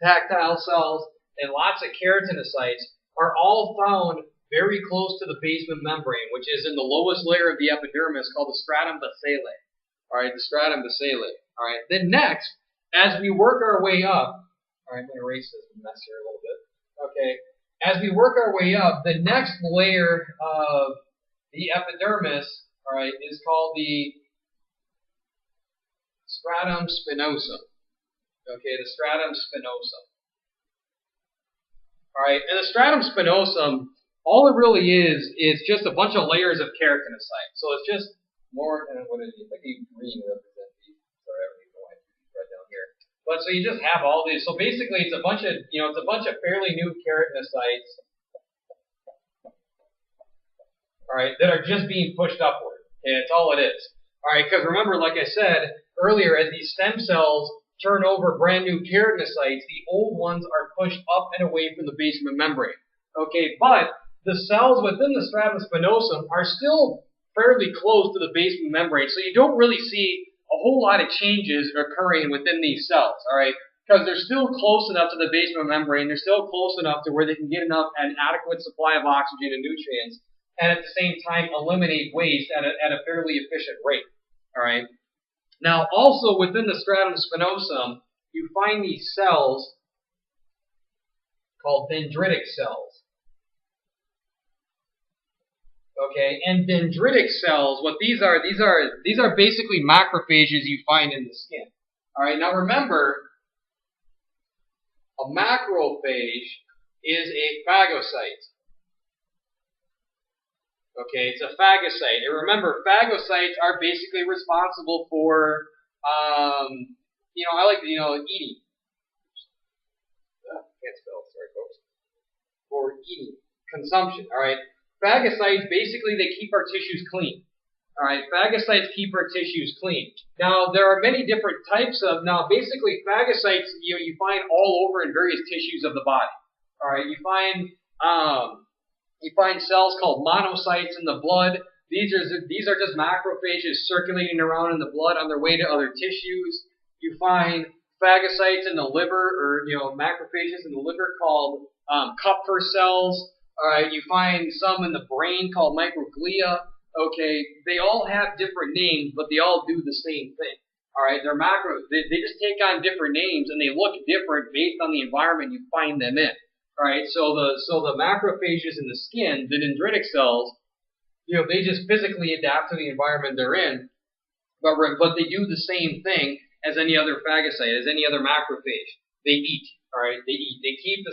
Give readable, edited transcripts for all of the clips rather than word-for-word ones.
tactile cells, and lots of keratinocytes are all found very close to the basement membrane, which is in the lowest layer of the epidermis called the stratum basale. All right, the stratum basale. All right, then next, as we work our way up, all right, I'm going to erase this mess here a little bit. Okay, as we work our way up, the next layer of the epidermis, all right, is called the stratum spinosum. Okay, the stratum spinosum. All right, and the stratum spinosum, all it really is just a bunch of layers of keratinocytes. So it's just more, what is it? I think green represents these. Sorry, I don't even know why it's right down here. But so you just have all these. So basically, it's a bunch of, it's a bunch of fairly new keratinocytes. All right, that are just being pushed upward. Okay, that's all it is. All right, because remember, like I said earlier, as these stem cells turn over brand new keratinocytes, the old ones are pushed up and away from the basement membrane. Okay, but the cells within the stratum spinosum are still fairly close to the basement membrane, so you don't really see a whole lot of changes occurring within these cells, all right? Because they're still close enough to the basement membrane, they're still close enough to where they can get an adequate supply of oxygen and nutrients, and at the same time eliminate waste at a fairly efficient rate, all right? Now, also within the stratum spinosum, you find these cells called dendritic cells. Okay, and dendritic cells, what these are basically macrophages you find in the skin. All right, now remember, a macrophage is a phagocyte. Okay, it's a phagocyte. And remember, phagocytes are basically responsible for, eating. Can't spell, sorry folks. For eating, consumption, all right? Phagocytes, basically, they keep our tissues clean. All right, phagocytes keep our tissues clean. Now, there are many different types of, basically, phagocytes, you find all over in various tissues of the body. All right, you find cells called monocytes in the blood. These are just macrophages circulating around in the blood on their way to other tissues. You find phagocytes in the liver, or macrophages in the liver called Kupffer cells. All right, you find some in the brain called microglia. Okay, they all have different names, but they all do the same thing. All right, they're they just take on different names, and they look different based on the environment you find them in. All right, so the macrophages in the skin, the dendritic cells, they just physically adapt to the environment they're in, but they do the same thing as any other phagocyte, as any other macrophage. They eat. All right, they eat. They keep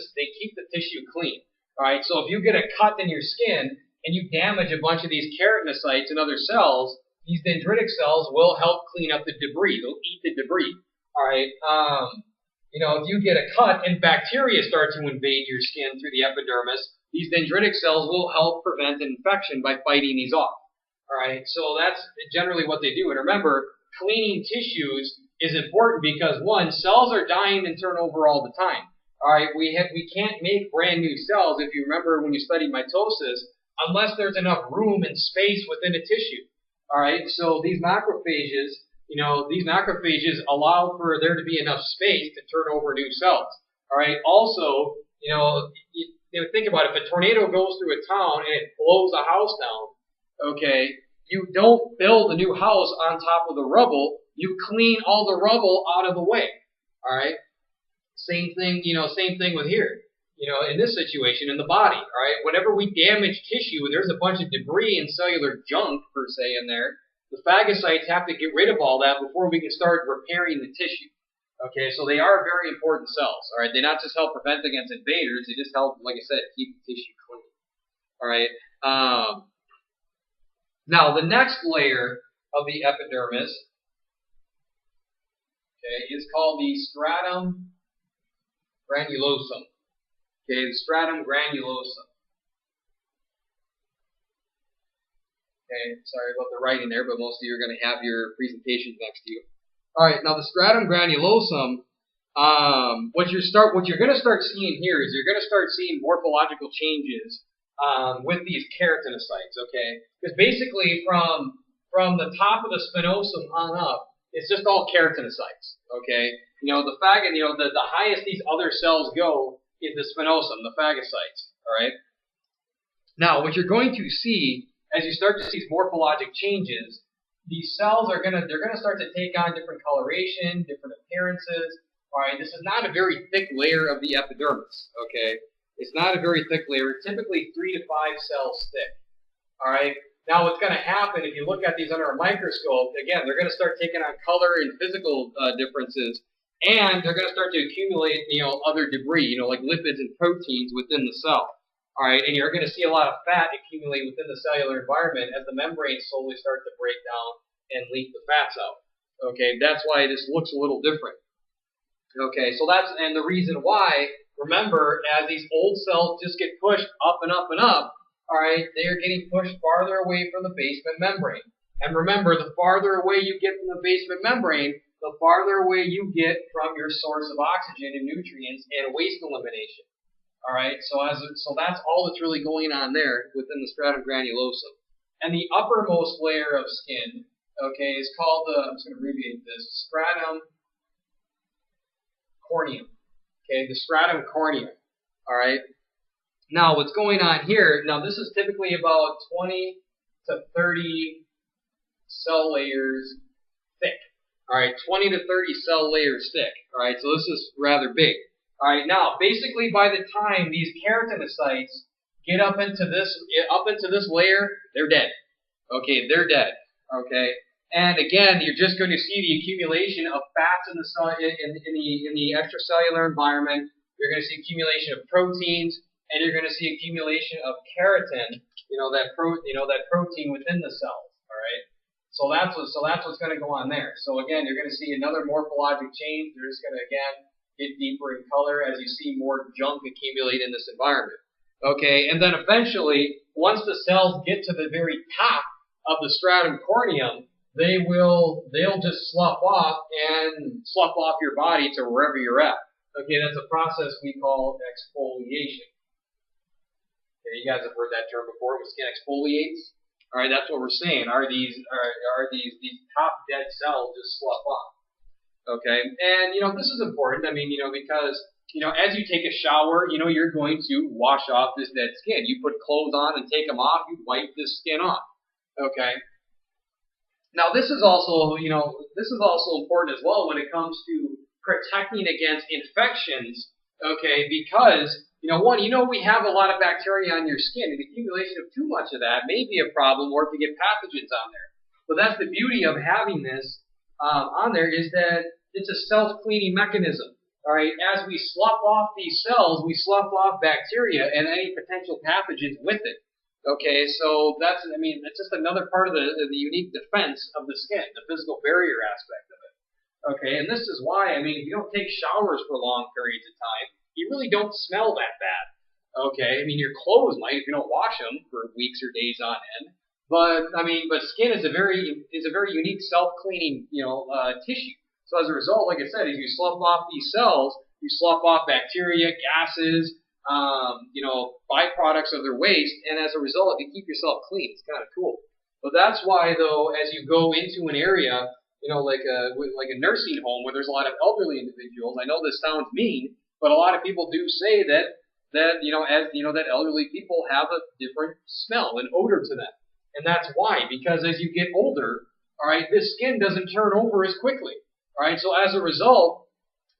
the tissue clean. All right, so if you get a cut in your skin and you damage a bunch of these keratinocytes and other cells, these dendritic cells will help clean up the debris. They'll eat the debris. All right. If you get a cut and bacteria start to invade your skin through the epidermis, these dendritic cells will help prevent an infection by fighting these off. All right, so that's generally what they do. And remember, cleaning tissues is important because, one, cells are dying and turn over all the time. All right, we can't make brand new cells, if you remember when you studied mitosis, unless there's enough room and space within a tissue. All right, so these macrophages, allow for there to be enough space to turn over new cells. All right, also, think about it. If a tornado goes through a town and it blows a house down, okay, you don't build a new house on top of the rubble. You clean all the rubble out of the way. All right. Same thing with here. In this situation, in the body. All right. Whenever we damage tissue and there's a bunch of debris and cellular junk per se in there, the phagocytes have to get rid of all that before we can start repairing the tissue. Okay, so they are very important cells. All right, they not just help prevent against invaders; they just help, like I said, keep the tissue clean. All right. Now the next layer of the epidermis, okay, is called the stratum granulosum. Okay, the stratum granulosum. Okay, sorry about the writing there, but most of you are going to have your presentations next to you. All right, now the stratum granulosum, what you're going to start seeing here is you're going to start seeing morphological changes with these keratinocytes. Okay, because basically from the top of the spinosum on up, it's just all keratinocytes. Okay, The highest these other cells go is the spinosum, the phagocytes. All right. Now, what you're going to see as you start to see these morphologic changes, these cells are gonna start to take on different coloration, different appearances. All right. This is not a very thick layer of the epidermis. Okay. It's not a very thick layer. Typically 3 to 5 cells thick. All right. Now, what's going to happen if you look at these under a microscope? Again, they're going to start taking on color and physical differences, and they're going to start to accumulate, other debris, like lipids and proteins within the cell. All right, and you're going to see a lot of fat accumulate within the cellular environment as the membranes slowly start to break down and leak the fats out. Okay, that's why this looks a little different. Okay, so and the reason why. Remember, as these old cells just get pushed up and up and up. All right, they are getting pushed farther away from the basement membrane. And remember, the farther away you get from the basement membrane, the farther away you get from your source of oxygen and nutrients and waste elimination. All right, so that's all that's really going on there within the stratum granulosum. And the uppermost layer of skin, okay, is called I'm just going to abbreviate this, stratum corneum. Okay, the stratum corneum. All right. Now, what's going on here, this is typically about 20 to 30 cell layers thick. All right, 20 to 30 cell layers thick. All right, so this is rather big. All right, now, basically by the time these keratinocytes get up into this layer, they're dead. Okay, they're dead. Okay, and again, you're just going to see the accumulation of fats in the extracellular environment. You're going to see accumulation of proteins. And you're going to see accumulation of keratin, that protein within the cells. All right. So that's what's going to go on there. So again, you're going to see another morphologic change. They're just going to again get deeper in color as you see more junk accumulate in this environment. Okay. And then eventually, once the cells get to the very top of the stratum corneum, they'll just slough off your body to wherever you're at. Okay. That's a process we call exfoliation. You guys have heard that term before when skin exfoliates. All right, that's what we're saying. Are these top dead cells just slough off? Okay, and this is important. I mean, because as you take a shower, you're going to wash off this dead skin. You put clothes on and take them off. You wipe this skin off. Okay. Now this is also important as well when it comes to protecting against infections. Okay, because we have a lot of bacteria on your skin, and the accumulation of too much of that may be a problem, or if you get pathogens on there. But that's the beauty of having this on there, is that it's a self-cleaning mechanism. All right, as we slough off these cells, we slough off bacteria and any potential pathogens with it. Okay, so it's just another part of the unique defense of the skin, the physical barrier aspect of it. Okay, and this is why, if you don't take showers for long periods of time, you really don't smell that bad. Okay, your clothes might if you don't wash them for weeks or days on end. But skin is a very unique self-cleaning tissue. So as a result, like I said, as you slough off these cells, you slough off bacteria, gases, byproducts of their waste, and as a result, you keep yourself clean. It's kind of cool. But that's why, though, as you go into an area, like a nursing home where there's a lot of elderly individuals, I know this sounds mean, but a lot of people do say that that elderly people have a different smell and odor to them. And that's why, because as you get older, all right, this skin doesn't turn over as quickly. All right, so as a result,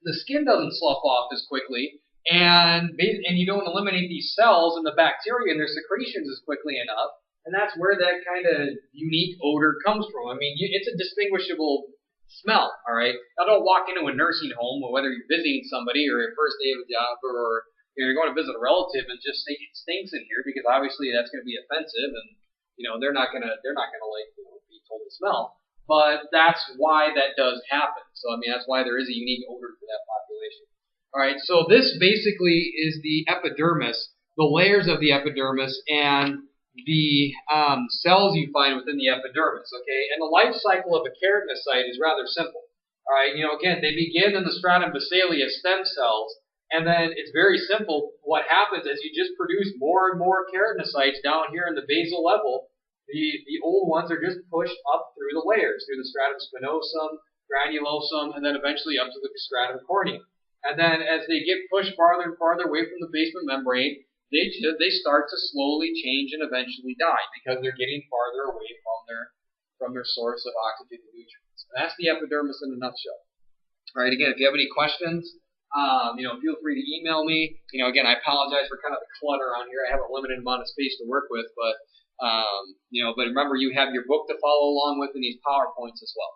the skin doesn't slough off as quickly, and you don't eliminate these cells and the bacteria and their secretions as quickly enough, and that's where that kind of unique odor comes from. It's a distinguishable smell. All right, now don't walk into a nursing home, whether you're visiting somebody or your first day of a job, or you're going to visit a relative, and just say it stinks in here, because obviously that's going to be offensive, and they're not gonna like be told to smell. But that's why that does happen. So that's why there is a unique odor for that population. All right, so this basically is the epidermis, the layers of the epidermis, and the cells you find within the epidermis. Okay, and the life cycle of a keratinocyte is rather simple. All right, again, they begin in the stratum basale as stem cells, and then it's very simple. What happens is you just produce more and more keratinocytes down here in the basal level. The old ones are just pushed up through the layers, through the stratum spinosum, granulosum, and then eventually up to the stratum corneum. And then as they get pushed farther and farther away from the basement membrane, they start to slowly change and eventually die because they're getting farther away from their source of oxygen and nutrients. And that's the epidermis in a nutshell. All right, again, if you have any questions, feel free to email me. Again, I apologize for kind of the clutter on here. I have a limited amount of space to work with, but but remember, you have your book to follow along with and these PowerPoints as well.